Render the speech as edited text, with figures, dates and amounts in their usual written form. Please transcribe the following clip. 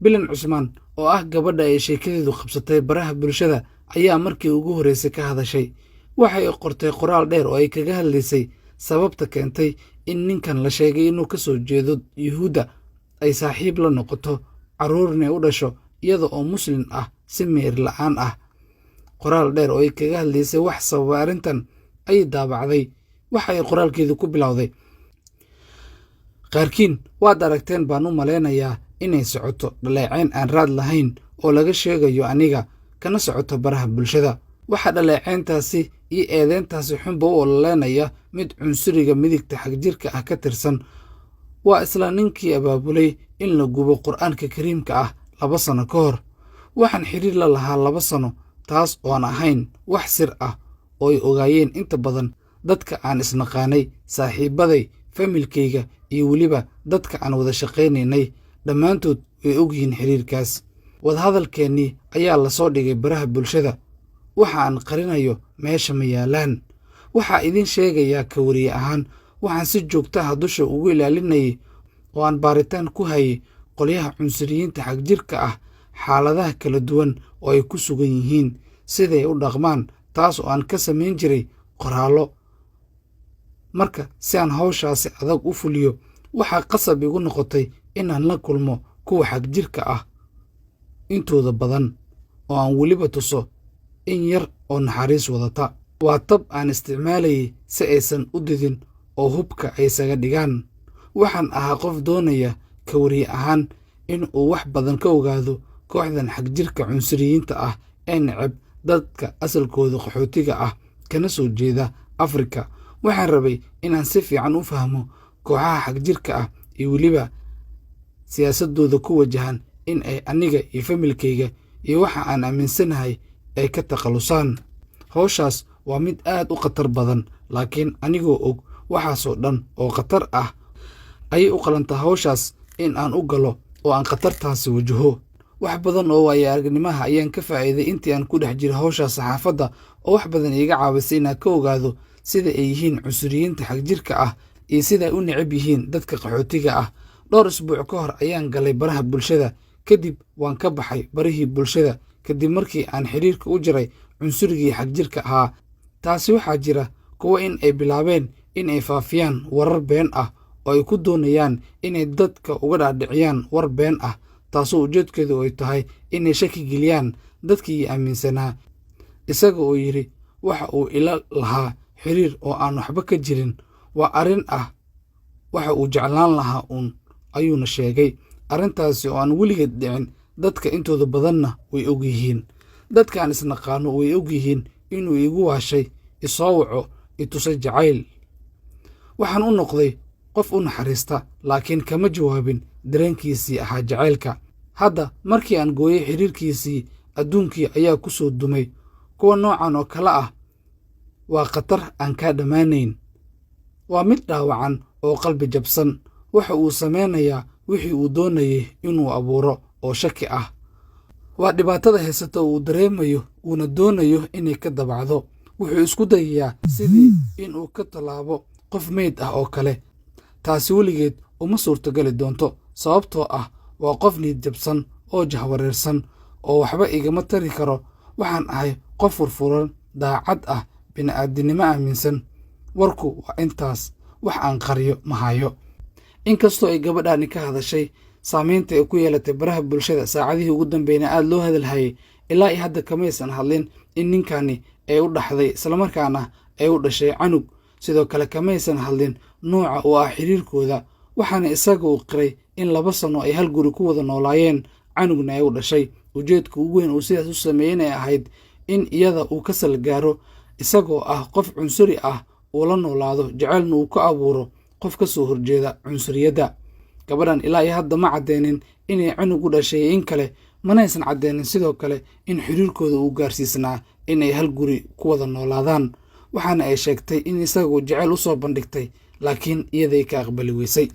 Bilan Cusmaan oo ah gabadha ay sheekadeedu qabsatay baraha bulshada ayaa markii ugu horeysay ka hadashay. Waxay qortay qoraal dheer oo ay kaga hadlaysay sababta keentay in ninkan la sheegay inuu ka soo jeedo Yuhuudda ay saaxiib la noqoto carruurna u dhasho iyada oo Muslim ah si meher la'aan ah. Qoraal dheer oo ay kaga hadlaysay wax sababa arrintan ay daabacday. Waxa ay qoraalkeedu ku bilowday: qaarkiin waad aragteen baan u maleynayaa inay socoto dhaleecayn aan raad lahayn oo laga sheegayo aniga kana socoto baraha bulshada. Waxa dhaleecayntaasi iyo eedeyntaasi xunba u ololeynaya mid cunsuriga midigta xagjirka ah ka tirsan. Waa isla ninkii abaabulay in la gubo Qur'aanka Kariimka ah 2 sano ka hor. Waxaan xiriir la lahaa 2 sano, taas oo aan ahayn wax sir ah oo ay ogaayeen inta badan dadka aan isnaqaanay, saaxiibaday, familkayga iyo weliba dadka aan wada shaqaynaynay. Dhammaantood way ogyihiin xiriirkaas. Wadahadalkeennii ayaa la soo dhigay baraha bulshada. Waxa aan qarinayo meesha ma yaalaan. Waxaa idin sheegayaa ka wariye ahaan, waxaan si joogto ah dusha ugu ilaalinayay oo aan baaritaan ku hayay qolyaha cunsuriyiinta xagjirka ah, xaaladaha kala duwan oo ay ku sugan yihiin, siday u dhaqmaan, taas oo aan ka samayn jiray qoraallo. Marka si aan hawshaasi adag u fuliyo, waxaa qasab igu noqotay inaan la kulmo kuwa xagjirka ah intooda badan oo aan weliba tuso in yar oo naxariis wadata. Waa tab aan isticmaalayay si aysan u didin oo hubka ay isaga dhigaan. Waxaan ahaa qof doonaya ka wariye ahaan in uu wax badan ka ogaado kooxdan xagjirka cunsuriyiinta ah ee neceb dadka asalkooda qaxootiga ah kana soo jeeda Afrika. Waxaan rabay inaan si fiican u fahmo kooxaha xagjirka ah iyo weliba siyaasadooda ku wajahan in ay aniga iyo familkayga iyo waxa aan aaminsanahay ay ka takhalusaan. Hawshaas waa mid aad u khatar badan, laakiin anigoo og waxaasoo dhan oo khatar ah ayay u qalantaa hawshaas in aan u galo oo aan khatartaasi wajaho. Wax badan oo waayo aragnimaha ayaan ka faa'iiday intii aan ku dhex jiro hawsha saxaafadda oo wax badan iiga caawisay inaan ka ogaado sida ay yihiin cunsuriyiinta xagjirka ah iyo sida ay u neceb yihiin dadka qaxootiga ah. Dhowr isbuuc ka hor ayaan galay baraha bulshada, kadib waan ka baxay barihii bulshada kadib markii aan xiriirka u jiray cunsurigii xagjirka ahaa. Taasi waxaa jira kuwa in ay bilaabeen in ay faafiyaan warar been ah oo ay ku doonayaan inay dadka uga dhaadhiciyaan war been ah, taasoo ujeedkeedu ay tahay inay shaki geliyaan dadkii aaminsanaa. Isaga oo yidhi waxa uu ila lahaa xiriir oo aan waxba ka jirin, waa arrin ah waxa uu jeclaan lahaa ayuuna sheegay. Arrintaasi oo aan weligeed dhicin, dadka intooda badanna way ogyihiin. Dadka aan isnaqaano way ogyihiin inuu igu waashay, isoo waco, itusay jacayl. Waxaan u noqday qof u naxariista, laakiin kama jawaabin dareenkiisii ahaa jacaylka. Hadda markii aan gooyay xiriirkiisii, adduunkii ayaa ku soo dumay. Kuwa noocan oo kale ah waa khatar aan kaa dhammaanayn. Waa mid dhaawacan oo qalbi jabsan. Waxa uu sameynayaa wixii uu doonayay inuu abuuro oo shaki ah. Waa dhibaatada haysata uu dareemayo uuna doonayo inay ka dabacdo. Wuxuu isku dayayaa sidii inuu ka tallaabo qof meyd ah oo kale. Taasi weligeed uma suurtagali doonto, sababtoo ah waa qof niyad jabsan oo jahwareersan oo waxba igama tari karo. Waxaan ahay qof furfuran, daacad ah, bini'aadinimo aaminsan. Warku waa intaas, wax aan qariyo ma hayo. Inkastoo ay gabadhaani ka hadashay saamaynta ay ku yeelatay baraha bulshada saacadihii ugu dambeeyna aad loo hadalhayay, ilaa iyo hadda kamaysan hadlin in ninkani ay u dhaxday islamarkaana ay u dhashay canug. Sidoo kale kamaysan hadlin nooca oo ah xiriirkooda, waxaana isaga uu qiray in 2 sano ay hal guri ku wada noolaayeen, canugna ay u dhashay. Ujeedka ugu weyn uu sidaas u sameeyeen ay ahayd in iyada uu ka salgaaro, isagoo ah qof cunsuri ah uu la noolaado, jacaylna uu ka abuuro qof ka soo horjeeda cunsuriyadda. Gabadhan ilaa iyo hadda ma caddeynin inay canug u dhashay in kale, manaysan caddeynin sidoo kale in xiriirkooda uu gaarsiisnaa inay hal guri ku wada noolaadaan. Waxaana ay sheegtay in isagu jacayl u soo bandhigtay, laakiin iyaday ka aqbali weysay.